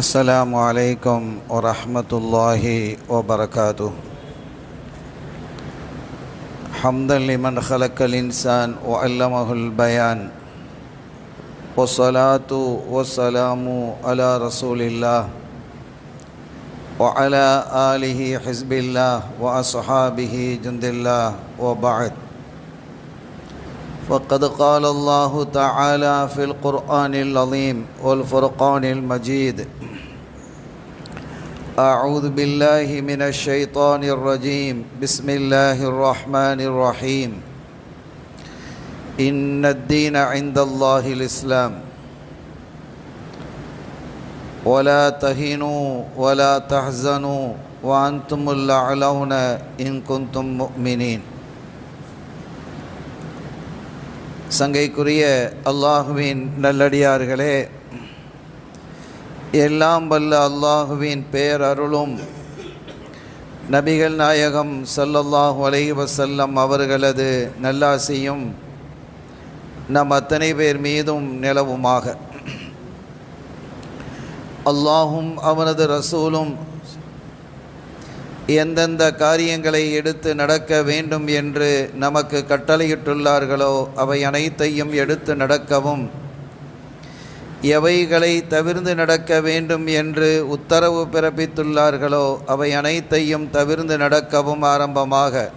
السلام عليكم ورحمة الله وبركاته. حمدا لمن خلق الإنسان وعلمه البيان، والصلاة والسلام على رسول الله وعلى آله حزب الله وأصحابه جند الله، وبعد. فقد قال الله تعالى في القرآن العظيم والفرقان المجيد: أعوذ بالله من الشيطان الرجيم، بسم الله الرحمن الرحيم. إن الدين عند الله الإسلام ولا تهنوا ولا تحزنوا وأنتم الأعلون إن كنتم مؤمنين. சங்கைக்குரிய அல்லாஹுவின் நல்லடியார்களே, எல்லாம் வல்ல அல்லாஹுவின் பேரருளும் நபிகள் நாயகம் ஸல்லல்லாஹு அலைஹி வஸல்லம் அவர்களது நல்லாசியும் நம் அத்தனை பேர் மீதும் நிலவுமாக. அல்லாஹும் அவனது ரசூலும் எந்தெந்த காரியங்களை எடுத்து நடக்க வேண்டும் என்று நமக்கு கட்டளையிட்டுள்ளார்களோ அவை அனைத்தையும் எடுத்து நடக்கவும், எவைகளை தவிர்ந்து நடக்க வேண்டும் என்று உத்தரவு பிறப்பித்துள்ளார்களோ அவை அனைத்தையும் தவிர்ந்து நடக்கவும் ஆரம்பமாக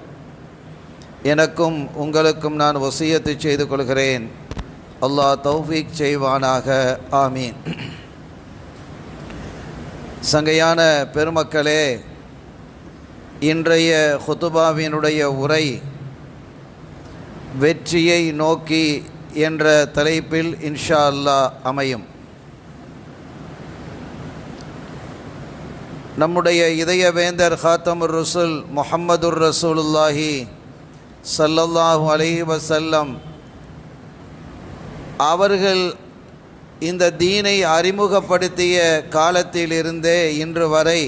எனக்கும் உங்களுக்கும் நான் வசியத்து செய்து கொள்கிறேன். அல்லாஹ் தௌஃபீக் செய்வானாக. ஆமீன். சங்கையான பெருமக்களே, இன்றைய ஹுதுபாவினுடைய உரை வெற்றியை நோக்கி என்ற தலைப்பில் இன்ஷா அல்லாஹ் அமையும். நம்முடைய இதயவேந்தர் காத்தமுர் ரசூல் முஹம்மதுர் ரசூலுல்லாஹி ஸல்லல்லாஹு அலைஹி வஸல்லம் அவர்கள் இந்த தீனை அறிமுகப்படுத்திய காலத்திலிருந்தே இன்று வரை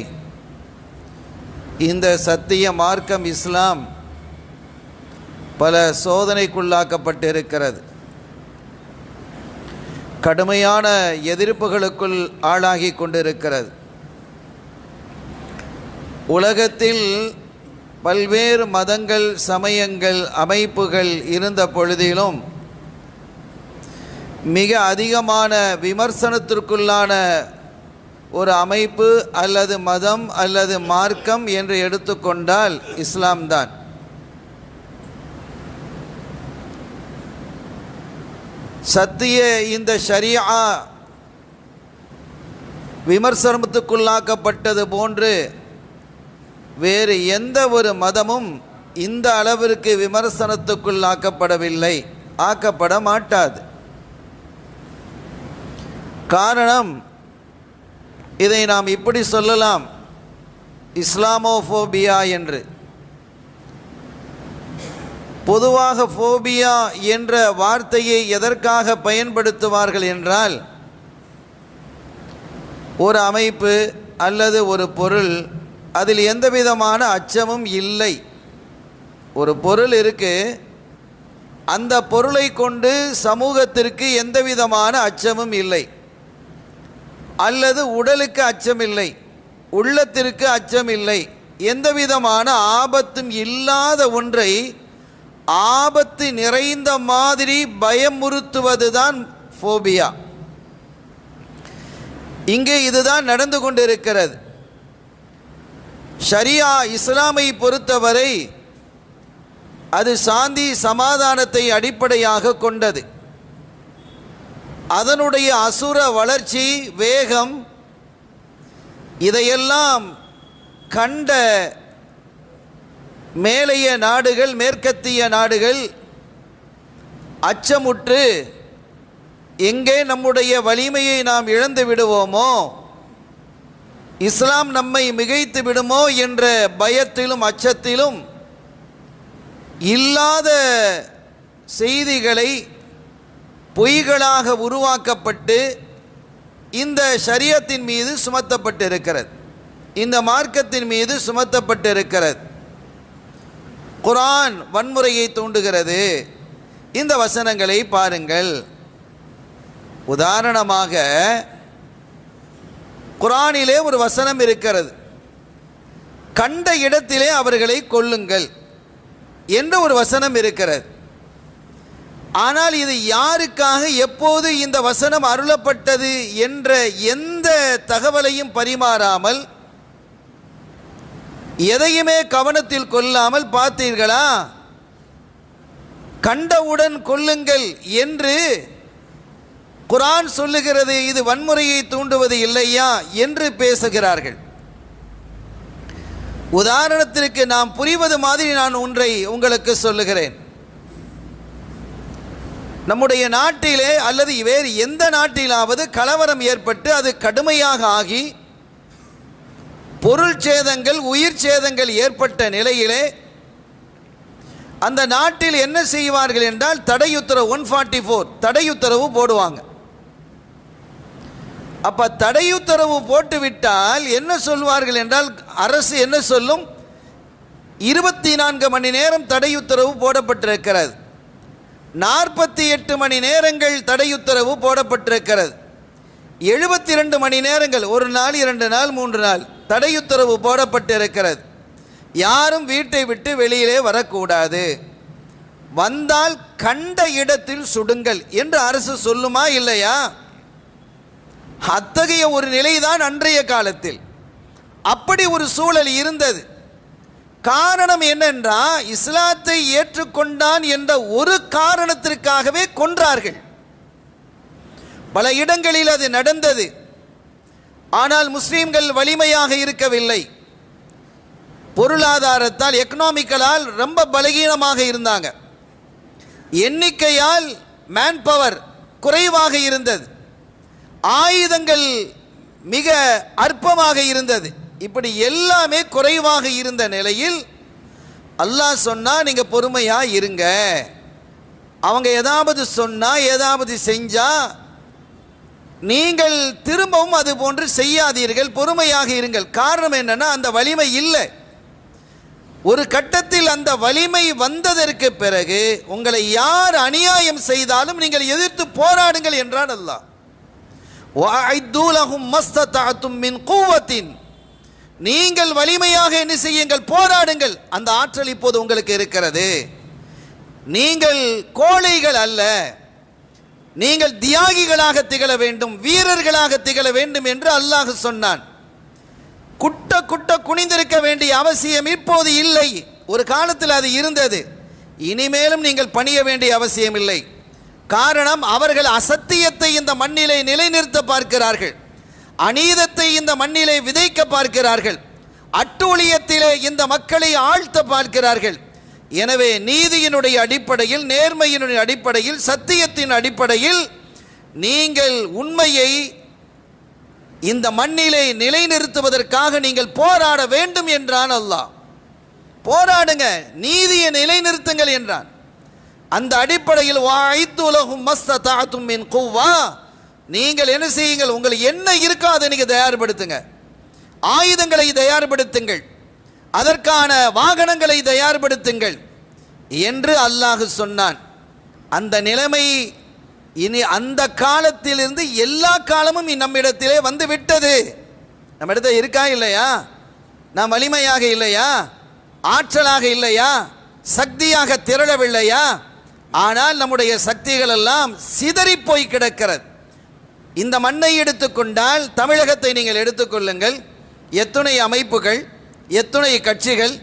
இந்த சத்திய மார்க்கம் இஸ்லாம் பல சோதனைக்குள்ளாக்கப்பட்டிருக்கிறது. கடுமையான எதிர்ப்புகளுக்குள் ஆளாகி கொண்டிருக்கிறது. உலகத்தில் பல்வேறு மதங்கள், சமயங்கள், அமைப்புகள் இருந்த பொழுதிலும் மிக அதிகமான விமர்சனத்திற்குள்ளான ஒரு அமைப்பு அல்லது மதம் அல்லது மார்க்கம் என்று எடுத்துக்கொண்டால் இஸ்லாம் தான். சத்திய இந்த ஷரியா விமர்சனத்துக்குள்ளாக்கப்பட்டது போன்று வேறு எந்த ஒரு மதமும் இந்த அளவிற்கு விமர்சனத்துக்குள்ளாக்கப்படவில்லை, ஆக்கப்பட மாட்டாது. காரணம், இதை நாம் இப்படி சொல்லலாம், இஸ்லாமோஃபோபியா என்று. பொதுவாக ஃபோபியா என்ற வார்த்தையை எதற்காக பயன்படுத்துவார்கள் என்றால், ஒரு அமைப்பு அல்லது ஒரு பொருள், அதில் எந்த விதமான அச்சமும் இல்லை. ஒரு பொருள் இருக்கு, அந்த பொருளை கொண்டு சமூகத்திற்கு எந்த விதமான அச்சமும் இல்லை, அல்லது உடலுக்கு அச்சமில்லை, உள்ளத்திற்கு அச்சமில்லை, எந்த விதமான ஆபத்தும் இல்லாத ஒன்றை ஆபத்து நிறைந்த மாதிரி பயமுறுத்துவதுதான் ஃபோபியா. இங்கே இதுதான் நடந்து கொண்டிருக்கிறது. ஷரியா இஸ்லாமை பொறுத்தவரை அது சாந்தி சமாதானத்தை அடிப்படையாக கொண்டது. அதனுடைய அசுர வளர்ச்சி, வேகம், இதையெல்லாம் கண்ட மேலைய நாடுகள், மேற்கத்திய நாடுகள் அச்சமுற்று எங்கே நம்முடைய வலிமையை நாம் இழந்து விடுவோமோ, இஸ்லாம் நம்மை மிகைத்து விடுமோ என்ற பயத்திலும் அச்சத்திலும் இல்லாத செய்திகளை பொய்களாக உருவாக்கப்பட்டு இந்த ஷரியத்தின் மீது சுமத்தப்பட்டிருக்கிறது, இந்த மார்க்கத்தின் மீது சுமத்தப்பட்டிருக்கிறது. குர்ஆன் வன்முறையை தூண்டுகிறது. இந்த வசனங்களை பாருங்கள். உதாரணமாக குர்ஆனிலே ஒரு வசனம் இருக்கிறது, கண்ட இடத்திலே அவர்களை கொல்லுங்கள் என்ற ஒரு வசனம் இருக்கிறது. ஆனால் இது யாருக்காக எப்போது இந்த வசனம் அருளப்பட்டது என்ற எந்த தகவலையும் பரிமாறாமல், எதையுமே கவனத்தில் கொள்ளாமல், பார்த்தீர்களா கண்டவுடன் கொல்லுங்கள் என்று குர்ஆன் சொல்லுகிறது, இது வன்முறையை தூண்டுவது இல்லையா என்று பேசுகிறார்கள். உதாரணத்திற்கு நாம் புரிவது மாதிரி நான் ஒன்றை உங்களுக்கு சொல்லுகிறேன். நம்முடைய நாட்டிலே அல்லது வேறு எந்த நாட்டிலாவது கலவரம் ஏற்பட்டு அது கடுமையாக ஆகி பொருள் சேதங்கள், உயிர் சேதங்கள் ஏற்பட்ட நிலையிலே அந்த நாட்டில் என்ன செய்வார்கள் என்றால் தடையுத்தரவு 144 தடையுத்தரவு போடுவாங்க. அப்ப தடையுத்தரவு போட்டுவிட்டால் என்ன சொல்வார்கள் என்றால், அரசு என்ன சொல்லும், 24 மணி நேரம் தடையுத்தரவு போடப்பட்டிருக்கிறது, 48 மணி நேரங்கள் தடையுத்தரவு போடப்பட்டிருக்கிறது, 72 மணி நேரங்கள், ஒரு நாள் 2 நாள் 3 நாள் தடையுத்தரவு போடப்பட்டிருக்கிறது, யாரும் வீட்டை விட்டு வெளியிலே வரக்கூடாது, வந்தால் கண்ட இடத்தில் சுடுங்கள் என்று அரசு சொல்லுமா இல்லையா? அத்தகைய ஒரு நிலைதான் அன்றைய காலத்தில். அப்படி ஒரு சூழல் இருந்தது. காரணம் என்னென்றா, இஸ்லாத்தை ஏற்றுக்கொண்டான் என்ற ஒரு காரணத்திற்காகவே கொன்றார்கள். பல இடங்களில் அது நடந்தது. ஆனால் முஸ்லீம்கள் வலிமையாக இருக்கவில்லை. பொருளாதாரத்தால், எக்கனாமிக்கலால் ரொம்ப பலகீனமாக இருந்தாங்க. எண்ணிக்கையால் மேன் பவர் குறைவாக இருந்தது. ஆயுதங்கள் மிக அற்பமாக இருந்தது. இப்படி எல்லாமே குறைவாக இருந்த நிலையில் அல்லாஹ் சொன்னா, நீங்க பொறுமையா இருங்க, அவங்க ஏதாவது சொன்னா ஏதாவது செஞ்சா நீங்கள் திரும்பவும் அது போன்று செய்யாதீர்கள், பொறுமையாக இருங்கள். காரணம் என்னன்னா, அந்த வலிமை இல்லை. ஒரு கட்டத்தில் அந்த வலிமை வந்ததற்கு பிறகு உங்களை யார் அநியாயம் செய்தாலும் நீங்கள் எதிர்த்து போராடுங்கள் என்றான் அல்லாஹ். வஅஇது லஹும் மஸ்ததஅதும் மின் குவத்தின், நீங்கள் வலிமையாக என்ன செய்யுங்கள், போராடுங்கள். அந்த ஆற்றல் இப்போது உங்களுக்கு இருக்கிறது. நீங்கள் கோழைகள் அல்ல, நீங்கள் தியாகிகளாக திகழ வேண்டும், வீரர்களாக திகழ வேண்டும் என்று அல்லாஹ் சொன்னான். குட்ட குட்ட குனிந்திருக்க வேண்டிய அவசியம் இப்போது இல்லை. ஒரு காலத்தில் அது இருந்தது. இனிமேலும் நீங்கள் பணிய வேண்டிய அவசியம் இல்லை. காரணம், அவர்கள் அசத்தியத்தை இந்த மண்ணிலே நிலைநிறுத்த பார்க்கிறார்கள், அநீதத்தை இந்த மண்ணிலே விதைக்க பார்க்கிறார்கள், அட்டூழியத்திலே இந்த மக்களை ஆழ்த்த பார்க்கிறார்கள். எனவே நீதியினுடைய அடிப்படையில், நேர்மையினுடைய அடிப்படையில், சத்தியத்தின் அடிப்படையில் நீங்கள் உண்மையை இந்த மண்ணிலே நிலைநிறுத்துவதற்காக நீங்கள் போராட வேண்டும் என்றான் அல்லாஹ். போராடுங்க, நீதியை நிலைநிறுத்துங்கள் என்றான். அந்த அடிப்படையில் வஅஇது லஹும் மஸ்ததஅதும் மின் குவ்வா, நீங்கள் என்ன செய்யுங்கள், உங்களுக்கு என்ன இருக்கோ அதை நீங்கள் தயார்படுத்துங்க, ஆயுதங்களை தயார்படுத்துங்கள், அதற்கான வாகனங்களை தயார்படுத்துங்கள் என்று அல்லாஹ் சொன்னான். அந்த நிலைமை இனி அந்த காலத்திலிருந்து எல்லா காலமும் நம்மிடத்திலே வந்து விட்டது. நம்ம இடத்துல இருக்கா இல்லையா? நாம் வலிமையாக இல்லையா? ஆற்றலாக இல்லையா? சக்தியாக திரளவில்லையா? ஆனால் நம்முடைய சக்திகள் எல்லாம் சிதறி போய் கிடக்கிறது. இந்த மண்ணை எடுத்துக்கொண்டால், தமிழகத்தை நீங்கள் எடுத்துக்கொள்ளுங்கள், எத்துணை அமைப்புகள், எத்துணை கட்சிகள்,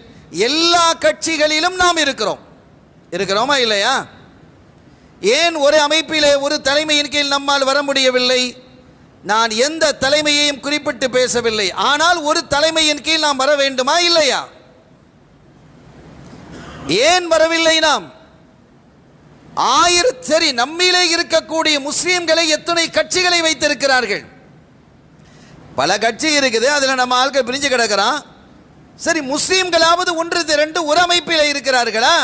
எல்லா கட்சிகளிலும் நாம் இருக்கிறோமா இல்லையா? ஏன் ஒரு அமைப்பிலே ஒரு தலைமையின் கீழ் நம்மால் வர முடியவில்லை? நான் எந்த தலைமையையும் குறிப்பிட்டு பேசவில்லை. ஆனால் ஒரு தலைமையின் கீழ் நாம் வர வேண்டுமா இல்லையா? ஏன் வரவில்லை? நாம் சரி, நம்மிலே இருக்கக்கூடிய முஸ்லீம்களை எத்தனை கட்சிகளை வைத்திருக்கிறார்கள்? பல கட்சி இருக்குது, அதில் நம்ம ஆட்கள் பிரிஞ்சு கிடக்கிறான். சரி, முஸ்லீம்களாவது ஒன்று திரண்டு ஒரு அமைப்பில் இருக்கிறார்களா?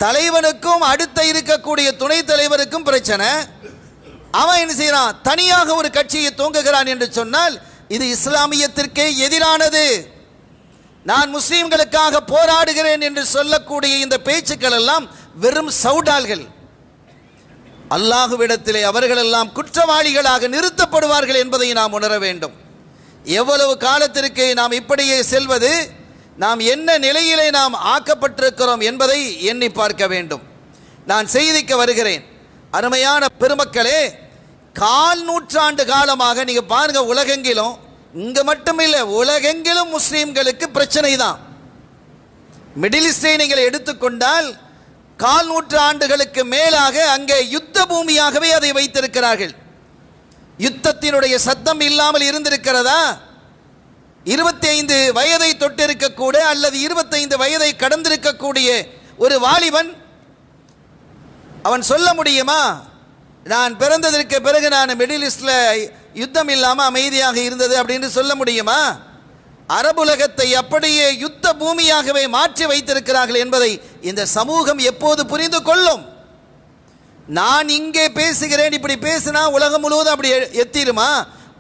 தலைவனுக்கும் அடுத்த இருக்கக்கூடிய துணை தலைவருக்கும் பிரச்சனை. அவன் என்ன செய்யறான்? தனியாக ஒரு கட்சியை தூங்குகிறான் என்று சொன்னால் இது இஸ்லாமியத்திற்கே எதிரானது. நான் முஸ்லீம்களுக்காக போராடுகிறேன் என்று சொல்லக்கூடிய இந்த பேச்சுக்கள் எல்லாம் வெறும் சவுடால்கள். அல்லாஹ்விடத்திலே அவர்களெல்லாம் குற்றவாளிகளாக நிறுத்தப்படுவார்கள் என்பதை நாம் உணர வேண்டும். எவ்வளவு காலத்திற்கு நாம் இப்படியே செல்வது, நாம் என்ன நிலையிலே நாம் ஆக்கப்பட்டிருக்கிறோம் என்பதை எண்ணி பார்க்க வேண்டும். நான் செய்திக்கு வருகிறேன். அருமையான பெருமக்களே, 1/4 நூற்றாண்டு காலமாக நீங்க பாருங்க, உலகெங்கிலும், இங்க மட்டுமில்லை, உலகெங்கிலும் முஸ்லீம்களுக்கு பிரச்சனை தான். மிடில் ஈஸ்டை நீங்கள் எடுத்துக்கொண்டால் 1/4 நூற்றாண்டுகளுக்கு மேலாக அங்கே யுத்த பூமியாகவே அதை வைத்திருக்கிறார்கள். யுத்தத்தினுடைய சத்தம் இல்லாமல் இருந்திருக்கிறதா? 25 வயதை தொட்டிருக்கக்கூட அல்லது 25 வயதை கடந்திருக்கக்கூடிய ஒரு வாலிபன் அவன் சொல்ல முடியுமா, நான் பிறந்ததற்கு பிறகு நான் மிடில் ஈஸ்டில் யுத்தம் இல்லாமல் அமைதியாக இருந்தது அப்படின்னு சொல்ல முடியுமா? அரபுலகத்தை அப்படியே யுத்த பூமியாகவே மாற்றி வைத்திருக்கிறார்கள் என்பதை இந்த சமூகம் எப்போது புரிந்து கொள்ளும்? நான் இங்கே பேசுகிறேன், இப்படி பேசினா உலகம் முழுவதும் அப்படி எத்திருமா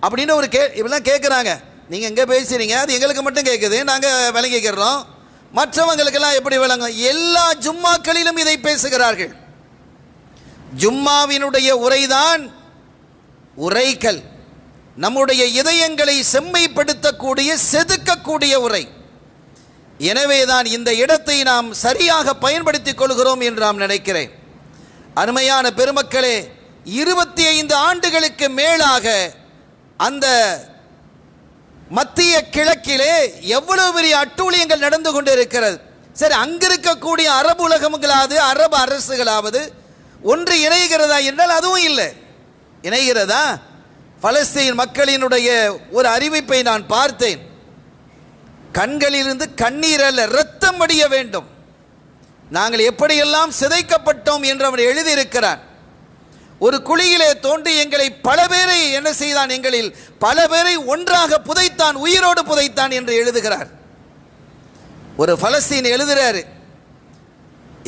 அப்படின்னு ஒரு இப்படிலாம் கேட்குறாங்க. நீங்கள் எங்கே பேசுகிறீங்க, அது எங்களுக்கு மட்டும் கேட்குது, நாங்கள் விளங்கிக்கிறோம், மற்றவங்களுக்கெல்லாம் எப்படி விளங்கும்? எல்லா ஜும்மாக்களிலும் இதை பேசுகிறார்கள். ஜும்மாவினுடைய உரைதான் உரைகள், நம்முடைய இதயங்களை செம்மைப்படுத்தக்கூடிய, செதுக்கக்கூடிய உரை. எனவேதான் இந்த இடத்தை நாம் சரியாக பயன்படுத்திக் கொள்கிறோம் என்று நாம் நினைக்கிறேன். அருமையான பெருமக்களே, 25 ஆண்டுகளுக்கு மேலாக அந்த மத்திய கிழக்கிலே எவ்வளவு பெரிய அட்டூழியங்கள் நடந்து கொண்டிருக்கிறது. சரி, அங்கிருக்கக்கூடிய அரபு உலகங்களாவது அரபு அரசுகளாவது ஒன்று இணைகிறதா என்றால் அதுவும் இல்லை. இணைகிறதா? பலஸ்தீன் மக்களினுடைய ஒரு அறிவிப்பை நான் பார்த்தேன். கண்களிலிருந்து கண்ணீர் அல்ல, இரத்தம் வடிய வேண்டும். நாங்கள் எப்படியெல்லாம் சிதைக்கப்பட்டோம் என்று அவன் எழுதியிருக்கிறான். ஒரு குழியிலே தோன்றி எங்களை பல பேரை என்ன செய்தான், எங்களில் பல பேரை ஒன்றாக புதைத்தான், உயிரோடு புதைத்தான் என்று எழுதுகிறார். ஒரு பலஸ்தீன் எழுதுகிறாரு,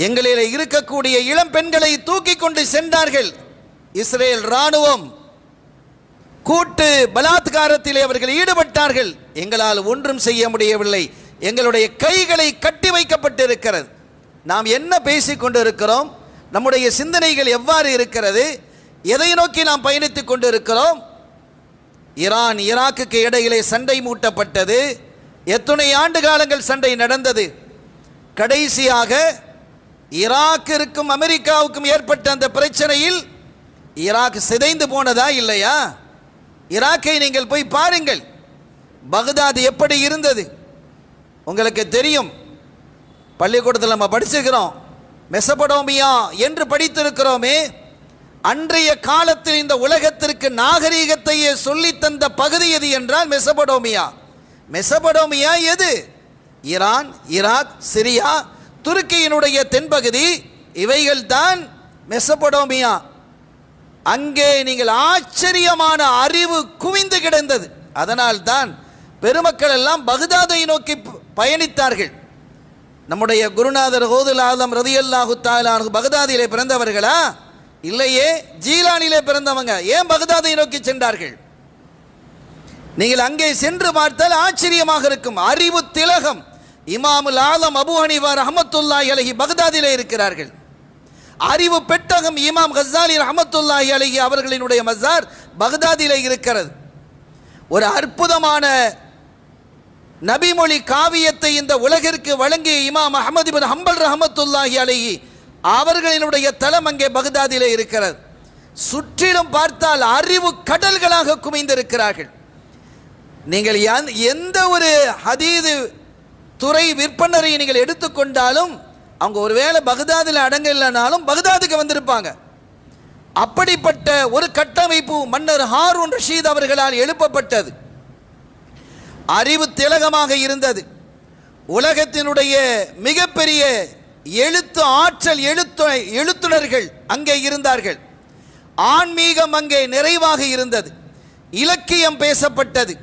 எங்களில் இருக்கக்கூடிய இளம் பெண்களை தூக்கி கொண்டு சென்றார்கள் இஸ்ரேல் ராணுவம். கூட்டு பலாத்காரத்திலே அவர்கள் ஈடுபட்டார்கள். எங்களால் ஒன்றும் செய்ய முடியவில்லை, எங்களுடைய கைகளை கட்டி வைக்கப்பட்டிருக்கிறது. நாம் என்ன பேசிக்கொண்டு இருக்கிறோம்? நம்முடைய சிந்தனைகள் எவ்வாறு இருக்கிறது? எதை நோக்கி நாம் பயணித்துக் கொண்டு இருக்கிறோம்? ஈரான் ஈராக்குக்கு இடையிலே சண்டை மூட்டப்பட்டது. எத்தனை ஆண்டு காலங்கள் சண்டை நடந்தது. கடைசியாக ஈராக்கிற்கும் அமெரிக்காவுக்கும் ஏற்பட்ட அந்த பிரச்சனையில் ஈராக் சிதைந்து போனதா இல்லையா? ஈராக்கை நீங்கள் போய் பாருங்கள். பக்தாத் எப்படி இருந்தது உங்களுக்கு தெரியும். பள்ளிக்கூடத்தில் நம்ம படிச்சிருக்கிறோம், மெசபடோமியா என்று படித்திருக்கிறோமே. அன்றைய காலத்தில் இந்த உலகத்திற்கு நாகரீகத்தையே சொல்லி தந்த பகுதி எது என்றால் மெசபடோமியா. மெசபடோமியா எது? ஈரான், ஈராக், சிரியா, துருக்கியினுடைய தென்பகுதி, இவைகள் தான் மெசபடோமியா. அங்கே நீங்கள் ஆச்சரியமான அறிவு குவிந்து கிடந்தது. அதனால் தான் பெருமக்கள் எல்லாம் பக்தாதை நோக்கி பயணித்தார்கள். நம்முடைய குருநாதர் ஹவுதுல் ஆலம் ரலியல்லாஹு தஆலா அன்ஹு பக்தாதிலே பிறந்தவர்களா? இல்லையே, ஜீலானிலே பிறந்தவங்க. ஏன் பக்தாதை நோக்கி சென்றார்கள்? நீங்கள் அங்கே சென்று பார்த்தால் ஆச்சரியமாக இருக்கும். அறிவு திலகம் இமாமுல் ஆலம் அபூ ஹனீஃபா ரஹ்மத்துல்லாஹி அலைஹி பக்தாதிலே இருக்கிறார்கள். அறிவு பெட்டகம் இமாம் கஸ்ஸாலி ரஹ்மத்துல்லாஹி அலைஹி அவர்களினுடைய மஸார் பக்தாதிலே இருக்கிறது. ஒரு அற்புதமான நபிமொழி காவியத்தை இந்த உலகிற்கு வழங்கிய இமாம் அஹ்மத் இப்னு ஹம்பல் ரஹ்மத்துல்லாஹி அலைஹி அவர்களினுடைய தலம் அங்கே பக்தாதிலே இருக்கிறது. சுற்றிலும் பார்த்தால் அறிவு கடல்களாக குவிந்திருக்கிறார்கள். நீங்கள் எந்த ஒரு ஹதீது துறை விற்பனரை நீங்கள் எடுத்துக்கொண்டாலும் அவங்க ஒருவேளை பக்தாதில் அடங்கலைனாலும் பக்தாதுக்கு வந்திருப்பாங்க. அப்படிப்பட்ட ஒரு கட்டமைப்பு மன்னர் ஹாரூன் ரஷீத் அவர்களால் எழுப்பப்பட்டது. அறிவு திலகமாக இருந்தது. உலகத்தினுடைய மிகப்பெரிய எழுத்து ஆற்றல் எழுத்துணர்கள் அங்கே இருந்தார்கள். ஆன்மீகம் அங்கே நிறைவாக இருந்தது. இலக்கியம் பேசப்பட்டது.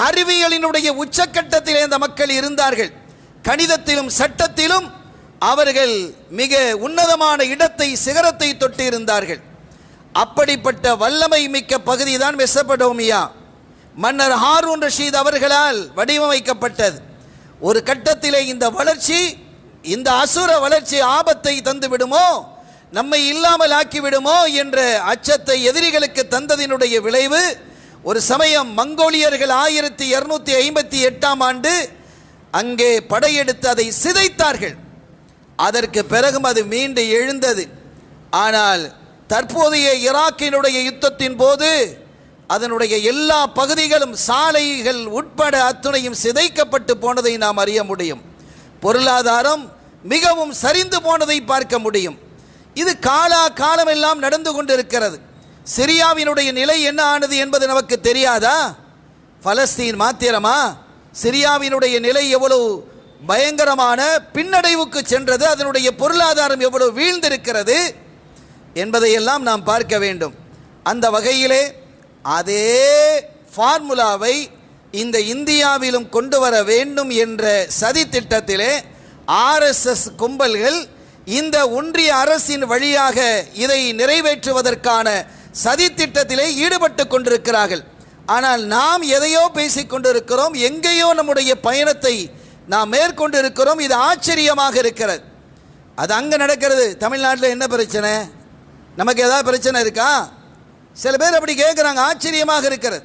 அறிவியலினுடைய உச்சக்கட்டத்தில் இந்த மக்கள் இருந்தார்கள். கணிதத்திலும் சட்டத்திலும் அவர்கள் மிக உன்னதமான இடத்தை, சிகரத்தை தொட்டு இருந்தார்கள். அப்படிப்பட்ட வல்லமை மிக்க பகுதி தான் மெசபடோமியா. மன்னர் ஹாரூன் ரஷீத் அவர்களால் வடிவமைக்கப்பட்டது. ஒரு கட்டத்திலே இந்த வளர்ச்சி, இந்த அசுர வளர்ச்சி ஆபத்தை தந்து விடுமோ, நம்மை இல்லாமல் ஆக்கிவிடுமோ என்ற அச்சத்தை எதிரிகளுக்கு தந்ததினுடைய விளைவு ஒரு சமயம் மங்கோலியர்கள் 1258 அங்கே படையெடுத்து அதை சிதைத்தார்கள். அதற்கு பிறகும் அது மீண்டு எழுந்தது. ஆனால் தற்போதைய ஈராக்கினுடைய யுத்தத்தின் போது அதனுடைய எல்லா பகுதிகளும் சாலைகள் உட்பட அத்துணையும் சிதைக்கப்பட்டு போனதை நாம் அறிய முடியும். பொருளாதாரம் மிகவும் சரிந்து போனதை பார்க்க முடியும். இது காலமெல்லாம் நடந்து கொண்டிருக்கிறது. சிரியாவினுடைய நிலை என்ன ஆனது என்பது நமக்கு தெரியாதா? பலஸ்தீன் மாத்திரமா? சிரியாவினுடைய நிலை எவ்வளவு பயங்கரமான பின்னடைவுக்கு சென்றது, அதனுடைய பொருளாதாரம் எவ்வளவு வீழ்ந்திருக்கிறது என்பதையெல்லாம் நாம் பார்க்க வேண்டும். அந்த வகையிலே அதே ஃபார்முலாவை இந்த இந்தியாவிலும் கொண்டு வர வேண்டும் என்ற சதி திட்டத்திலே ஆர்எஸ்எஸ் கும்பல்கள் இந்த ஒன்றிய அரசின் வழியாக இதை நிறைவேற்றுவதற்கான சதி திட்டத்திலே ஈடுபட்டு கொண்டிருக்கிறார்கள். ஆனால் நாம் எதையோ பேசிக் கொண்டிருக்கிறோம், எங்கேயோ நம்முடைய பயணத்தை நாம் மேற்கொண்டிருக்கிறோம். இது ஆச்சரியமாக இருக்கிறது. அது அங்கே நடக்கிறது. தமிழ்நாட்டில் என்ன பிரச்சனை? நமக்கு ஏதாவது பிரச்சனை இருக்கா? சில பேர் அப்படி கேட்குறாங்க. ஆச்சரியமாக இருக்கிறது.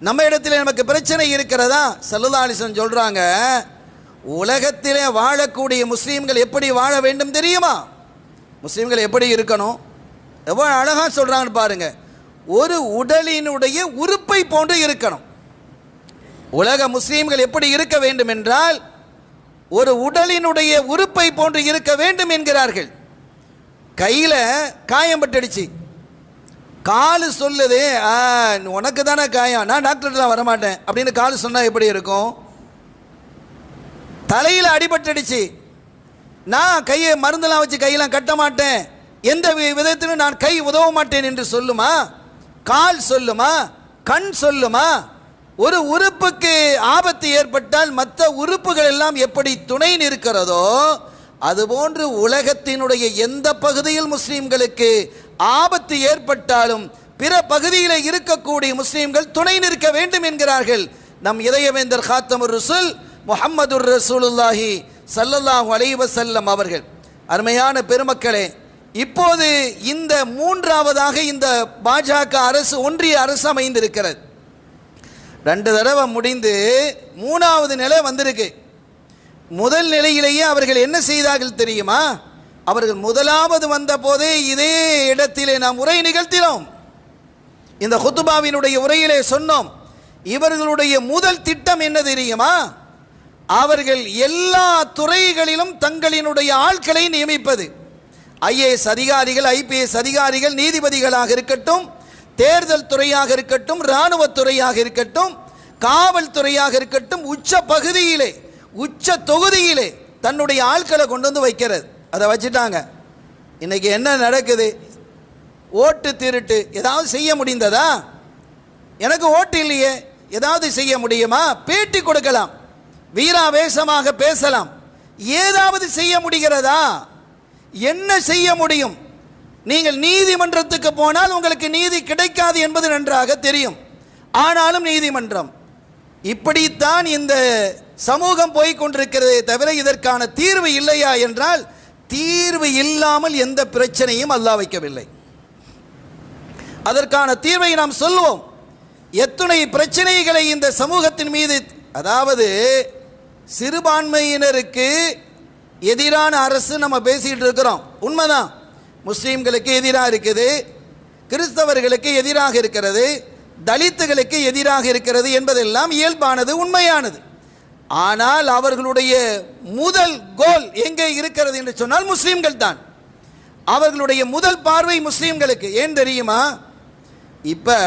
நம்ம இடத்துல நமக்கு பிரச்சனை இருக்கிறதா? ஸல்லல்லாஹு அலைஹி வஸல்லம் சொல்கிறாங்க, உலகத்திலே வாழக்கூடிய முஸ்லீம்கள் எப்படி வாழ வேண்டும் தெரியுமா? முஸ்லீம்கள் எப்படி இருக்கணும்? எவ்வளோ அழகாக சொல்கிறாங்கன்னு பாருங்க. ஒரு உடலினுடைய உறுப்பை போன்று இருக்கணும். உலக முஸ்லீம்கள் எப்படி இருக்க வேண்டும் என்றால் ஒரு உடலினுடைய உறுப்பை போன்று இருக்க வேண்டும் என்கிறார்கள். கையில் காயம் பட்டுடுச்சு, காலு சொல்லுது உனக்கு தானே காயம், நான் டாக்டர்லாம் வரமாட்டேன் அப்படின்னு காலு சொன்னால் எப்படி இருக்கும்? தலையில் அடிபட்டுடுச்சு, நான் கையை மருந்தெல்லாம் வச்சு கையெல்லாம் கட்ட மாட்டேன், எந்த விதத்திலும் நான் கை உதவ மாட்டேன் என்று சொல்லுமா? கால் சொல்லுமா? கண் சொல்லுமா? ஒரு உறுப்புக்கு ஆபத்து ஏற்பட்டால் மற்ற உறுப்புகள் எல்லாம் எப்படி துணை நிற்கிறதோ அதுபோன்று உலகத்தினுடைய எந்த பகுதியில் முஸ்லீம்களுக்கு ஆபத்து ஏற்பட்டாலும் பிற பகுதியில் இருக்கக்கூடிய முஸ்லீம்கள் துணை நிற்க வேண்டும் என்கிறார்கள் நம் இதயவேந்தர் காத்தமுர் ரசூல் முஹம்மதுர் ரசூலுல்லாஹி ஸல்லல்லாஹு அலைஹி வஸல்லம் அவர்கள். அருமையான பெருமக்களே, இப்போது இந்த மூன்றாவதாக இந்த பாஜக அரசு ஒன்றிய அரசு அமைந்திருக்கிறது. 2 தடவை முடிந்து 3வது நிலை வந்திருக்கு. முதல் நிலையிலேயே அவர்கள் என்ன செய்தார்கள் தெரியுமா? அவர்கள் முதலாவது வந்த போதே இதே இடத்திலே நாம் உரை நிகழ்த்தினோம். இந்த குத்துபாவினுடைய உரையிலே சொன்னோம், இவர்களுடைய முதல் திட்டம் என்ன தெரியுமா? அவர்கள் எல்லா துறைகளிலும் தங்களினுடைய ஆட்களை நியமிப்பது. ஐஏஎஸ் அதிகாரிகள், ஐபிஎஸ் அதிகாரிகள், நீதிபதிகளாக இருக்கட்டும், தேர்தல் துறையாக இருக்கட்டும், இராணுவத்துறையாக இருக்கட்டும், காவல்துறையாக இருக்கட்டும், உச்ச பகுதியிலே உச்ச தொகுதியிலே தன்னுடைய ஆட்களை கொண்டு வந்து வைக்கிறது. அதை வச்சுட்டாங்க. இன்னைக்கு என்ன நடக்குது? ஓட்டு திருட்டு. ஏதாவது செய்ய முடிந்ததா? எனக்கு ஓட்டு இல்லையே, ஏதாவது செய்ய முடியுமா? பேட்டி கொடுக்கலாம், வீராவேசமாக பேசலாம், ஏதாவது செய்ய முடிகிறதா? என்ன செய்ய முடியும்? நீங்கள் நீதிமன்றத்துக்கு போனால் உங்களுக்கு நீதி கிடைக்காது என்பது நன்றாக தெரியும். ஆனாலும் நீதிமன்றம். இப்படித்தான் இந்த சமூகம் போய்கொண்டிருக்கிறதே தவிர இதற்கான தீர்வு இல்லையா என்றால் தீர்வு இல்லாமல் எந்த பிரச்சனையும் அல்லாஹ் வைக்கவில்லை. அதற்கான தீர்வை நாம் சொல்வோம். எத்தனை பிரச்சனைகளை இந்த சமூகத்தின் மீது, அதாவது சிறுபான்மையினருக்கு எதிரான அரசு நம்ம பேசிட்டு இருக்கிறோம், உண்மைதான். முஸ்லீம்களுக்கு எதிராக இருக்குது, கிறிஸ்தவர்களுக்கு எதிராக இருக்கிறது, தலித்துகளுக்கு எதிராக இருக்கிறது என்பதெல்லாம் இயல்பானது, உண்மையானது. ஆனால் அவர்களுடைய முதல் கோல் எங்கே இருக்கிறது என்று சொன்னால் முஸ்லீம்கள் தான். அவர்களுடைய முதல் பார்வை முஸ்லீம்களுக்கு. ஏன் தெரியுமா? இப்ப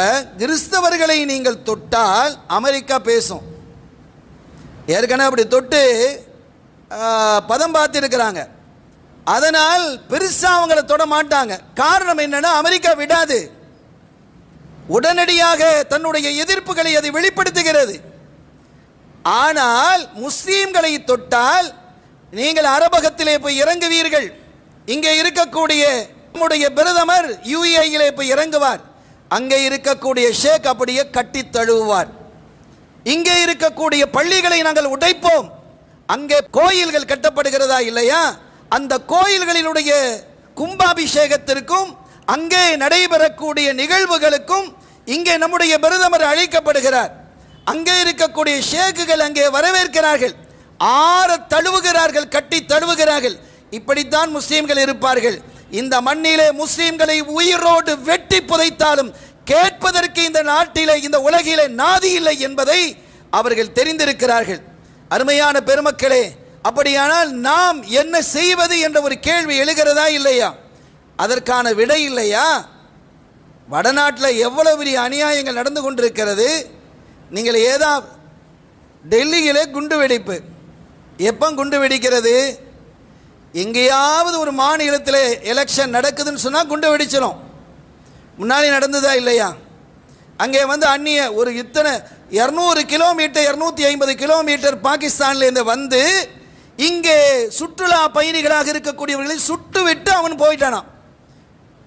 கிறிஸ்தவர்களை நீங்கள் தொட்டால் அமெரிக்கா பேசும். ஏற்கனவே அப்படி தொட்டு பதம் பார்த்திருக்கிறாங்க. அதனால் பெருசா அவங்களை தொட மாட்டாங்க. காரணம் என்னன்னா அமெரிக்கா விடாது, உடனடியாக தன்னுடைய எதிர்ப்புகளை அதை வெளிப்படுத்துகிறது. ஆனால் முஸ்லீம்களை தொட்டால் நீங்கள் அரபகத்திலே போய் இறங்குவீர்கள். இங்கே இருக்கக்கூடிய நம்முடைய பிரதமர் யுஏஇலே போய் இறங்குவார், அங்கே இருக்கக்கூடிய ஷேக் அப்படியே கட்டி தழுவுவார். இங்கே இருக்கக்கூடிய பள்ளிகளை நாங்கள் உடைப்போம். அங்கே கோயில்கள் கட்டப்படுகிறதா இல்லையா? அந்த கோயில்களினுடைய கும்பாபிஷேகத்திற்கும் அங்கே நடைபெறக்கூடிய நிகழ்வுகளுக்கும் இங்கே நம்முடைய பிரதமர் அழைக்கப்படுகிறார். அங்கே இருக்கக்கூடிய ஷேக்குகள் அங்கே வரவேற்கிறார்கள், ஆற தழுவுகிறார்கள், கட்டி தழுவுகிறார்கள். இப்படித்தான் முஸ்லீம்கள் இருப்பார்கள். இந்த மண்ணிலே முஸ்லீம்களை உயிரோடு வெட்டி புதைத்தாலும் கேட்பதற்கு இந்த நாட்டிலே, இந்த உலகிலே நாதி இல்லை என்பதை அவர்கள் தெரிந்திருக்கிறார்கள். அருமையான பெருமக்களே, அப்படியானால் நாம் என்ன செய்வது என்ற ஒரு கேள்வி எழுகிறதா இல்லையா? அதற்கான விடை இல்லையா? வடநாட்டில் எவ்வளவு பெரிய அநியாயங்கள் நடந்து கொண்டிருக்கிறது. நீங்கள் ஏதாவது டெல்லியிலே குண்டு வெடிப்பு, எப்போ குண்டு வெடிக்கிறது? எங்கேயாவது ஒரு மாநிலத்தில் எலெக்ஷன் நடக்குதுன்னு சொன்னால் குண்டு வெடிச்சிடும். முன்னாடி நடந்ததா இல்லையா? அங்கே வந்து அந்நிய ஒரு இத்தனை 200 கிலோமீட்டர் 250 கிலோமீட்டர் பாகிஸ்தான்லேருந்து வந்து இங்கே சுற்றுலா பயணிகளாக இருக்கக்கூடியவர்களை சுட்டு விட்டு அவன் போயிட்டானான்.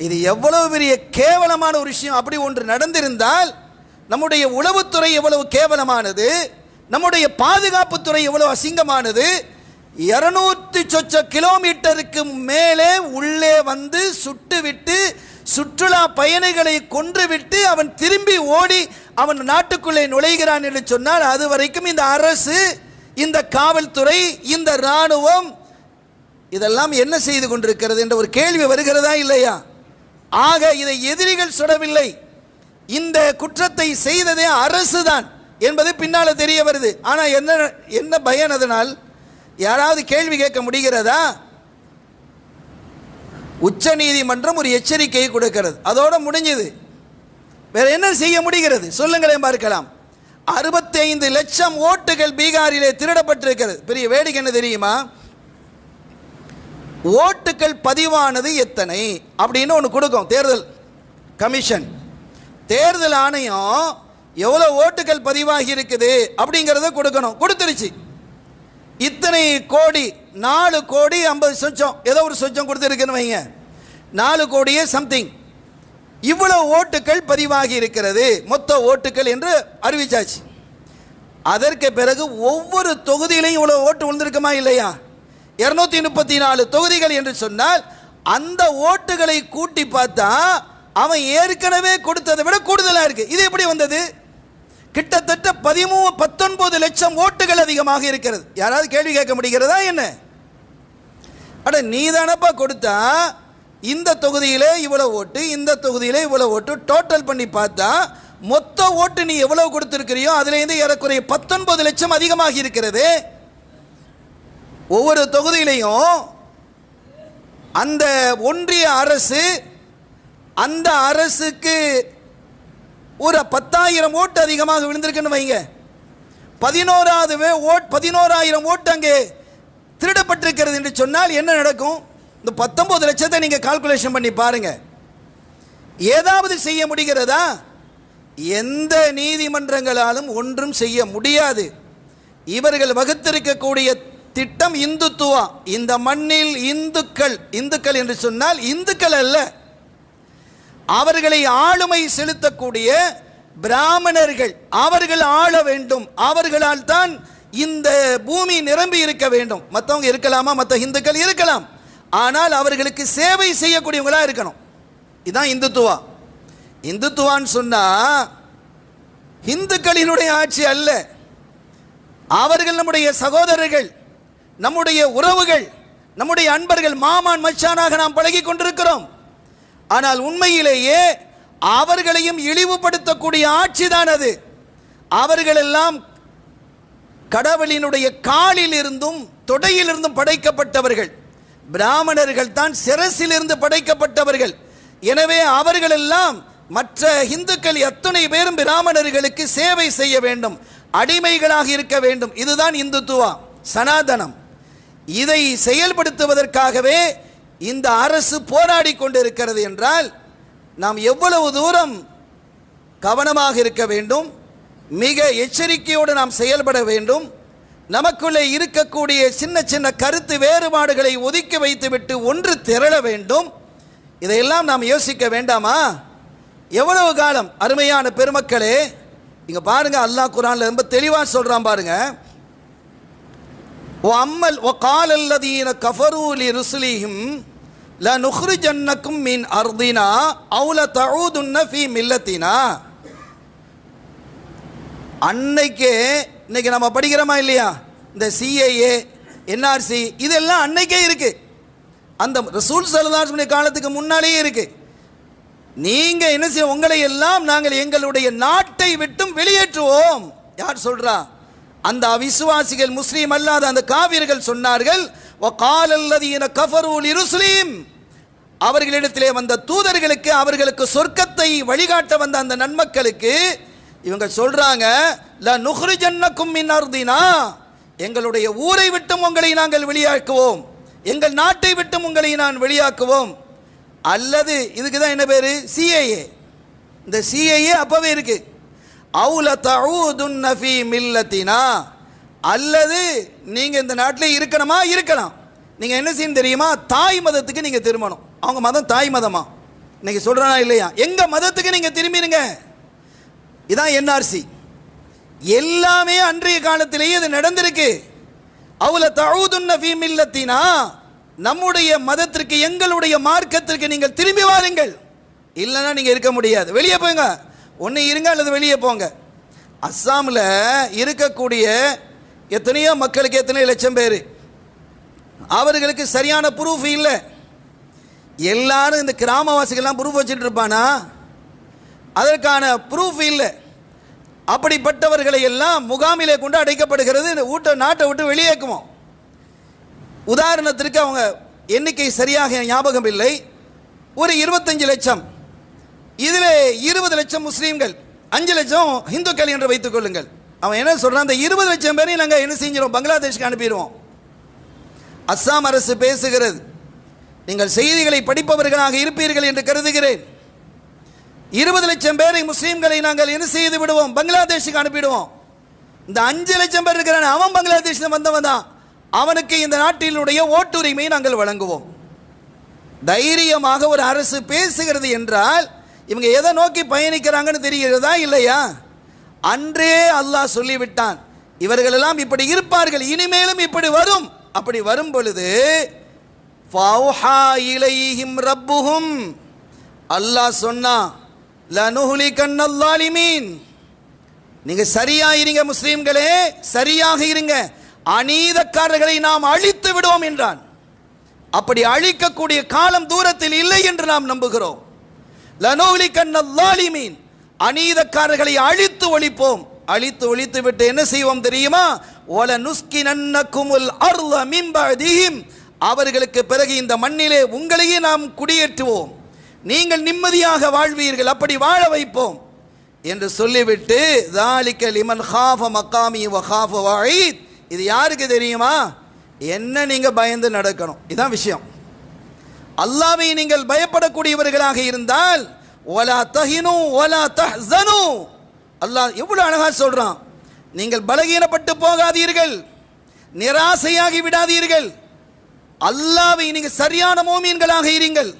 இது எவ்வளவு பெரிய கேவலமான ஒரு விஷயம். அப்படி ஒன்று நடந்திருந்தால் நம்முடைய உளவுத்துறை எவ்வளவு கேவலமானது, நம்முடைய பாதுகாப்புத்துறை எவ்வளவு அசிங்கமானது. 200 சொச்ச கிலோமீட்டருக்கு மேலே உள்ளே வந்து சுட்டுவிட்டு சுற்றுலா பயணிகளை கொன்றுவிட்டு அவன் திரும்பி ஓடி அவன் நாட்டுக்குள்ளே நுழைகிறான் என்று சொன்னால், அது வரைக்கும் இந்த அரசு, இந்த காவல்துறை, இந்த இராணுவம் இதெல்லாம் என்ன செய்து கொண்டிருக்கிறது என்ற ஒரு கேள்வி வருகிறதா இல்லையா? ஆக இதை எதிரிகள் சுடவில்லை, இந்த குற்றத்தை செய்ததே அரசு தான் என்பது பின்னால தெரிய வருது. ஆனால் என்ன பயன்? அதனால் யாராவது கேள்வி கேட்க முடிகிறதா? உச்ச நீதிமன்றம் ஒரு எச்சரிக்கையை கொடுக்கிறது, அதோட முடிஞ்சது. வேற என்ன செய்ய முடிகிறது சொல்லுங்களேன் பார்க்கலாம். 65 லட்சம் ஓட்டுகள் பீகாரிலே திருடப்பட்டிருக்கிறது. பெரிய வேடிக்கை என்ன தெரியுமா? ஓட்டுகள் பதிவானது எத்தனை அப்படின்னு ஒன்று கொடுக்கும் தேர்தல் கமிஷன். தேர்தல் ஆணையம் எவ்வளோ ஓட்டுகள் பதிவாகி இருக்குது அப்படிங்கிறத கொடுக்கணும். கொடுத்துருச்சு. இத்தனை கோடி, 4 கோடி 50 சொச்சம், ஏதோ ஒரு சொச்சம் கொடுத்துருக்குன்னு வைங்க, 4 கோடியே சம்திங், இவ்வளவு ஓட்டுகள் பதிவாகி இருக்கிறது மொத்த ஓட்டுகள் என்று அறிவிச்சாச்சு. அதற்கு பிறகு ஒவ்வொரு தொகுதியிலையும் இவ்வளவு ஓட்டு விழுந்திருக்குமா இல்லையா? 234 தொகுதிகள் என்று சொன்னால் அந்த ஓட்டுகளை கூட்டி பார்த்தா அவன் ஏற்கனவே கொடுத்ததை விட கூடுதலாக இருக்கு. இது எப்படி வந்தது? கிட்டத்தட்ட 19 லட்சம் ஓட்டுகள் அதிகமாக இருக்கிறது. யாராவது கேள்வி கேட்க முடிகிறதா என்ன? அட நீ தானப்பா கொடுத்தா, இந்த தொகுதியிலே இவ்வளவு ஓட்டு, இந்த தொகுதியிலே இவ்வளவு ஓட்டு, டோட்டல் பண்ணி பார்த்தா மொத்த ஓட்டு நீ எவ்வளவு கொடுத்திருக்கிறியோ அதிலிருந்து ஏறக்குறைய 19 லட்சம் அதிகமாக இருக்கிறது. ஒவ்வொரு தொகுதியிலையும் அந்த ஒன்றிய அரசு, அந்த அரசுக்கு ஒரு 10,000 ஓட்டு அதிகமாக விழுந்திருக்குன்னு வைங்க, 11,000 ஓட்டு அங்கே திருடப்பட்டிருக்கிறது என்று சொன்னால் என்ன நடக்கும்? இந்த 19 லட்சத்தை நீங்கள் கால்குலேஷன் பண்ணி பாருங்க. ஏதாவது செய்ய முடிகிறதா? எந்த நீதிமன்றங்களாலும் ஒன்றும் செய்ய முடியாது. இவர்கள் வகுத்திருக்கக்கூடிய திட்டம் இந்துத்துவா. இந்த மண்ணில் இந்துக்கள் என்று சொன்னால் இந்துக்கள் அல்ல, அவர்களை ஆளுமை செலுத்தக்கூடிய பிராமணர்கள், அவர்கள் ஆள வேண்டும், அவர்களால் தான் இந்த பூமி நிரம்பி இருக்க வேண்டும். மற்றவங்க இருக்கலாமா? மற்ற இந்துக்கள் இருக்கலாம், ஆனால் அவர்களுக்கு சேவை செய்யக்கூடியவங்களா இருக்கணும். இதுதான் இந்துத்துவா. இந்துத்துவான்னு சொன்னா இந்துக்களினுடைய ஆட்சி அல்ல. அவர்கள் நம்முடைய சகோதரர்கள், நம்முடைய உறவுகள், நம்முடைய அன்பர்கள், மாமான் மச்சானாக நாம் பழகி கொண்டிருக்கிறோம். ஆனால் உண்மையிலேயே அவர்களையும் இழிவுபடுத்தக்கூடிய ஆட்சி தான் அது. அவர்கள் எல்லாம் கடவுளினுடைய காலில் இருந்தும் தொடையிலிருந்தும் படைக்கப்பட்டவர்கள். பிராமணர்கள் தான் சிரசிலிருந்து படைக்கப்பட்டவர்கள். எனவே அவர்கள் எல்லாம் மற்ற இந்துக்கள் எத்தனை பேரும் பிராமணர்களுக்கு சேவை செய்ய வேண்டும், அடிமைகளாக இருக்க வேண்டும். இதுதான் இந்துத்துவா, சனாதனம். இதை செயல்படுத்துவதற்காகவே இந்த அரசு போராடி கொண்டிருக்கிறது என்றால் நாம் எவ்வளவு தூரம் கவனமாக இருக்க வேண்டும், மிக எச்சரிக்கையோடு நாம் செயல்பட வேண்டும். நமக்குள்ளே இருக்கக்கூடிய சின்ன சின்ன கருத்து வேறுபாடுகளை ஒதுக்கி வைத்துவிட்டு ஒன்று திரள வேண்டும். இதையெல்லாம் நாம் யோசிக்க வேண்டாமா? எவ்வளவு காலம்? அருமையான பெருமக்களே, இங்க பாருங்க, அல்லாஹ் குர்ஆன்ல ரொம்ப தெளிவா சொல்றான் பாருங்க. وَقَالَ الَّذِينَ كَفَرُوا لِرُسُلِهِمْ லா நுஹ்ரிஜன்னக்கும் மின் அர்தினா அவு லதஊதுன்ன ஃபீ மில்லத்தினா. அன்னைக்கே இன்னைக்கு நம்ம படிக்கிறோமா இல்லையா, இந்த சிஏஏ என்ஆர்சி இதெல்லாம் அன்னைக்கே இருக்கு, அந்த ரசூல் ஸல்லல்லாஹு அலைஹி வஸல்லம் காலத்துக்கு முன்னாலேயே இருக்கு. நீங்க என்ன செய்ய, உங்களை எல்லாம் நாங்கள் எங்களுடைய நாட்டை விட்டும் வெளியேற்றுவோம். யார் சொல்றா? அந்த அவிசுவாசிகள், முஸ்லீம் அல்லாத அந்த காவிர்கள் சொன்னார்கள். வகால அல்லதீன கஃபரு லிருஸ்லிம், அவர்களிடத்திலே வந்த தூதர்களுக்கு, அவர்களுக்கு சொர்க்கத்தை வழிகாட்ட வந்த அந்த நன்மக்களுக்கு இவங்க சொல்றாங்க, லா நுஹ்ரிஜன்னக்கும் மின் அர்தினா, எங்களுடைய ஊரை விட்டும் உங்களை நாங்கள் வெளியாக்குவோம், எங்கள் நாட்டை விட்டும் உங்களை நான் வெளியாக்குவோம். அல்லது இதுக்கு தான் என்ன பேரு, சிஏஏ. இந்த சிஏஏ அப்பவே இருக்கு. அவு லதஊதுன்ன ஃபீ மில்லத்தினா, அல்லது நீங்க இந்த நாட்டில் இருக்கணுமா, இருக்கலாம். நீங்க என்ன செய்யணும் தெரியுமா, தாய் மதத்துக்கு நீங்க திரும்பணும். அவங்க மதம் தாய் மதமா, இன்னைக்கு சொல்றானா இல்லையா, எங்க மதத்துக்கு நீங்க திரும்பிடுங்க. இதான் என்ஆர்சி. எல்லாமே அன்றைய காலத்திலேயே இது நடந்திருக்கு. அவுல தஊதுன்ன ஃபீ மில்லத்தினா, நம்முடைய மதத்திற்கு, எங்களுடைய மார்க்கத்திற்கு நீங்கள் திரும்பி வாருங்கள், இல்லைன்னா நீங்க இருக்க முடியாது, வெளியே போங்க, ஒன்று இருங்க அல்லது வெளியே போங்க. அஸ்ஸாமில் இருக்கக்கூடிய எத்தனையோ மக்களுக்கு, எத்தனையோ லட்சம் பேர், அவர்களுக்கு சரியான ப்ரூஃப் இல்லை. எல்லாரும் இந்த கிராமவாசிகள்லாம் ப்ரூஃப் வச்சுட்டு இருப்பானா, அதற்கான ப்ரூஃப் இல்லை. அப்படிப்பட்டவர்களை எல்லாம் முகாமிலே கொண்டு அடைக்கப்படுகிறது, நாட்டை விட்டு வெளியேக்குவோம். உதாரணத்திற்கு அவங்க எண்ணிக்கை சரியாக ஞாபகம் இல்லை, ஒரு 25 லட்சம், இதில் 20 லட்சம் முஸ்லீம்கள், 5 லட்சம் இந்துக்கள் என்று வைத்துக் கொள்ளுங்கள். அவன் என்ன சொல்றான், அந்த 20 லட்சம் பேரையும் நாங்கள் என்ன செஞ்சிடும், பங்களாதேஷ்க்கு அனுப்பிடுவோம். அஸ்ஸாம் அரசு பேசுகிறது, நீங்கள் செய்திகளை படிப்பவர்களாக இருப்பீர்கள் என்று கருதுகிறேன். 20 லட்சம் பேரை முஸ்லீம்களை நாங்கள் என்ன செய்து விடுவோம், பங்களாதேஷுக்கு அனுப்பிடுவோம். இந்த 5 லட்சம் பேர் இருக்கிறான், அவன் பங்களாதேஷில் வந்தவன் தான், அவனுக்கு இந்த நாட்டினுடைய ஓட்டுரிமை நாங்கள் வழங்குவோம். தைரியமாக ஒரு அரசு பேசுகிறது என்றால் இவங்க எதை நோக்கி பயணிக்கிறாங்கன்னு தெரிகிறதா இல்லையா? அன்றே அல்லாஹ் சொல்லிவிட்டான், இவர்களெல்லாம் இப்படி இருப்பார்கள், இனிமேலும் இப்படி வரும். அப்படி வரும் பொழுது ஃபௌஹா இலைஹிம் ரப்புஹும், அல்லாஹ் சொன்னா, லனுஹ்லிகன்னல் ஸாலிமீன், நீங்க சரியா இருங்க முஸ்லீம்களே, சரியாக இருங்க, அநீதக்காரர்களை நாம் அழித்து விடுவோம் என்றான். அப்படி அழிக்கக்கூடிய காலம் தூரத்தில் இல்லை என்று நாம் நம்புகிறோம். லனுஹ்லிகன்னல் ஸாலிமீன், அநீதக்காரர்களை அழித்து ஒழிப்போம். அழித்து ஒழித்து விட்டு என்ன செய்வோம் தெரியுமா, வல நுஸ்கினன்னகுமுல் அர்த மின் பஅதிஹிம், அவர்களுக்கு பிறகு இந்த மண்ணிலே உங்களையே நாம் குடியேற்றுவோம், நீங்கள் நிம்மதியாக வாழ்வீர்கள், அப்படி வாழ வைப்போம் என்று சொல்லிவிட்டு, ذَلِكَ لِمَنْ خَافَ مَقَامِي وَخَافَ وَعِيدِ, இது யாருக்கு தெரியுமா, என்ன நீங்க பயந்து நடக்கணும், இதான் விஷயம். அல்லாஹ்வை நீங்கள் பயப்படக்கூடியவர்களாக இருந்தால் وَلَا تَهِنُوا وَلَا تَحْزَنُوا, அல்லாஹ் எவ்வளவு அழகா சொல்றான், நீங்கள் பலகீனப்பட்டு போகாதீர்கள், நிராசையாகி விடாதீர்கள், அல்லாஹ்வை நீங்கள் சரியான மூமீன்களாக இருங்கள்.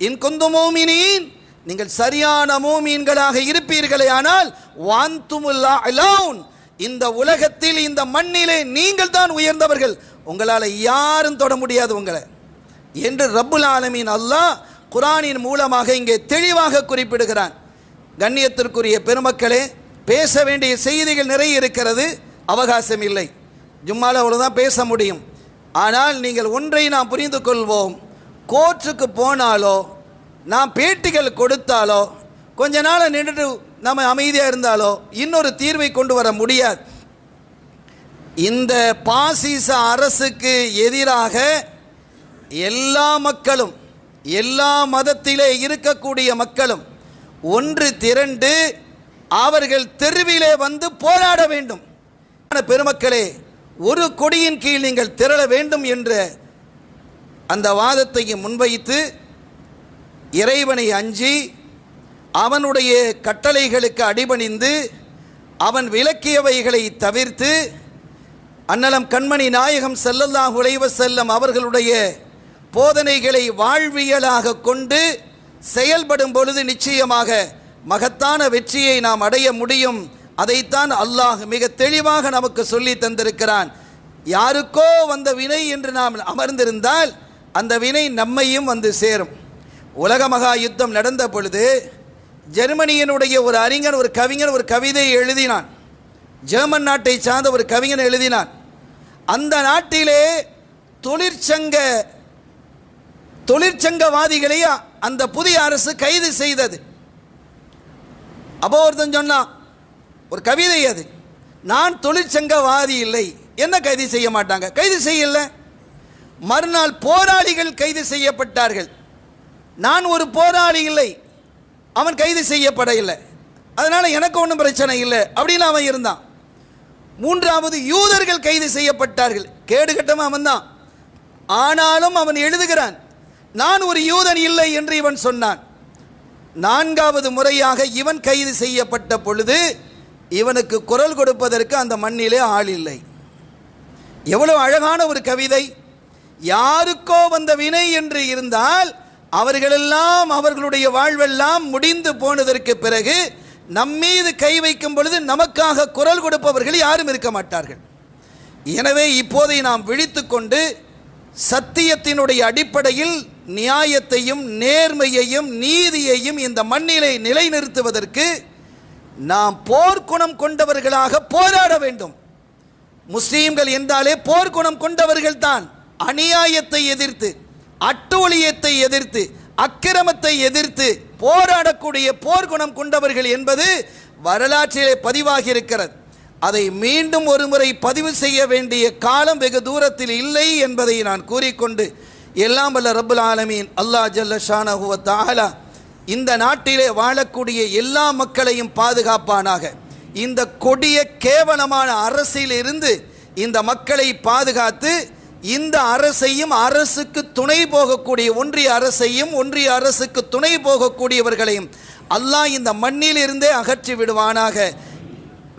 இன் குந்து மூமினீன், நீங்கள் சரியான மூமீன்களாக இருப்பீர்களே ஆனால் வான்துமுல் அலௌன், இந்த உலகத்தில் இந்த மண்ணிலே நீங்கள் தான் உயர்ந்தவர்கள், உங்களால் யாரும் தொட முடியாது உங்களை என்று ரப்புல் ஆலமீன் அல்லாஹ் குர்ஆனின் மூலமாக இங்கே தெளிவாக குறிப்பிடுகிறான். கண்ணியத்திற்குரிய பெருமக்களே, பேச வேண்டிய செய்திகள் நிறைய இருக்கிறது, அவகாசம் இல்லை, ஜும்மால அவ்வளவுதான் பேச முடியும். ஆனால் நீங்கள் ஒன்றை நாம் புரிந்து கொள்வோம், கோர்ட்டுக்கு போனாலோ, நாம் பேட்டிகள் கொடுத்தாலோ, கொஞ்ச நாள் நின்றுட்டு நம்ம அமைதியாக இருந்தாலோ இன்னொரு தீர்வை கொண்டு வர முடியாது. இந்த பாசிச அரசுக்கு எதிராக எல்லா மக்களும், எல்லா மதத்திலே இருக்கக்கூடிய மக்களும் ஒன்று திரண்டு அவர்கள் தெருவிலே வந்து போராட வேண்டும். பெருமக்களே, ஒரு கொடியின் கீழ் நீங்கள் திரள வேண்டும் என்ற அந்த வாதத்தை முன்வைத்து இறைவனை அஞ்சி அவனுடைய கட்டளைகளுக்கு அடிபணிந்து அவன் விலக்கியவைகளை தவிர்த்து அன்னலம் கண்மணி நாயகம் ஸல்லல்லாஹு அலைஹி வஸல்லம் அவர்களுடைய போதனைகளை வாழ்வியலாக கொண்டு செயல்படும் பொழுது நிச்சயமாக மகத்தான வெற்றியை நாம் அடைய முடியும். அதைத்தான் அல்லாஹ் மிக தெளிவாக நமக்கு சொல்லி தந்திருக்கிறான். யாருக்கோ வந்த வினை என்று நாம் அமர்ந்திருந்தால் அந்த வினை நம்மையும் வந்து சேரும். உலக மகா யுத்தம் நடந்த பொழுது ஜெர்மனியினுடைய ஒரு அறிஞர், ஒரு கவிஞர் ஒரு கவிதையை எழுதினான். ஜெர்மன் நாட்டை சார்ந்த ஒரு கவிஞன் எழுதினான். அந்த நாட்டிலே தொழிற்சங்கவாதிகளை அந்த புதிய அரசு கைது செய்தது. அப்போ ஒருத்தன் சொன்னான், ஒரு கவிதை அது, நான் தொழிற்சங்கவாதி இல்லை, என்ன கைது செய்ய மாட்டாங்க? கைது செய்யல. மறுநாள் போராளிகள் கைது செய்யப்பட்டார்கள். நான் ஒரு போராளி இல்லை, அவன் கைது செய்யப்படவில்லை, அதனால எனக்கு ஒன்றும் பிரச்சனை இல்லை அப்படின்னு அவன் இருந்தான். மூன்றாவது யூதர்கள் கைது செய்யப்பட்டார்கள். கேடுகட்டமாக அவன் தான், ஆனாலும் அவன் எழுதுகிறான், நான் ஒரு யூதன் இல்லை என்று இவன் சொன்னான். நான்காவது முறையாக இவன் கைது செய்யப்பட்ட பொழுது இவனுக்கு குரல் கொடுப்பதற்கு அந்த மண்ணிலே ஆள் இல்லை. எவ்வளவு அழகான ஒரு கவிதை! யாருக்கோ வந்த வினை என்று இருந்தால் அவர்களெல்லாம் அவர்களுடைய வாழ்வெல்லாம் முடிந்து போனதற்கு பிறகு நம்மீது கை வைக்கும் பொழுது நமக்காக குரல் கொடுப்பவர்கள் யாரும் இருக்க மாட்டார்கள். எனவே இப்போதை நாம் விழித்துக்கொண்டு சத்தியத்தினுடைய அடிப்படையில் நியாயத்தையும் நேர்மையையும் நீதியையும் இந்த மண்ணிலே நிலைநிறுத்துவதற்கு நாம் போர்க்குணம் கொண்டவர்களாக போராட வேண்டும். முஸ்லீம்கள் என்றாலே போர்க்குணம் கொண்டவர்கள் தான். அநியாயத்தை எதிர்த்து, அட்டூழியத்தை எதிர்த்து, அக்கிரமத்தை எதிர்த்து போராடக்கூடிய போர்க்குணம் கொண்டவர்கள் என்பது வரலாற்றிலே பதிவாகி இருக்கிறது. அதை மீண்டும் ஒரு முறை பதிவு செய்ய வேண்டிய காலம் வெகு தூரத்தில் இல்லை என்பதை நான் கூறிக்கொண்டு, எல்லாம் வல்ல ரப்புல் ஆலமீன் அல்லாஹ் ஜல்ல ஷானஹு வ தஆலா இந்த நாட்டிலே வாழக்கூடிய எல்லா மக்களையும் பாதுகாப்பானாக. இந்த கொடிய கேவலமான அரசிலிருந்து இந்த மக்களை பாதுகாத்து, இந்த அரசையும் அரசுக்கு துணை போகக்கூடிய ஒன்றிய அரசையும் ஒன்றிய அரசுக்கு துணை போகக்கூடியவர்களையும் அல்லாஹ் இந்த மண்ணிலிருந்தே அகற்றி விடுவானாக.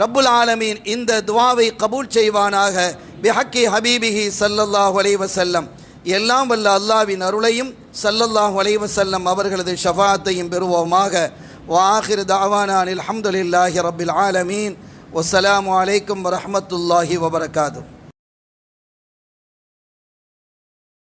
ரப்புல் ஆலமீன் இந்த துஆவை கபூல் செய்வானாக. பிஹக்கி ஹபீபிஹி ஸல்லல்லாஹு அலைஹி வஸல்லம். எல்லாம் வல்ல அல்லாஹ்வின் அருளையும் ஸல்லல்லாஹு அலைஹி வஸல்லம் அவர்களது ஷஃபாஅத்தையும் பெறுவோமாக. வஆகிரு தஅவானா அல்ஹம்துலில்லாஹி ரப்பில் ஆலமீன். வஸ்ஸலாமு அலைக்கும் வரஹ்மத்துல்லாஹி வபரகாத்துஹு.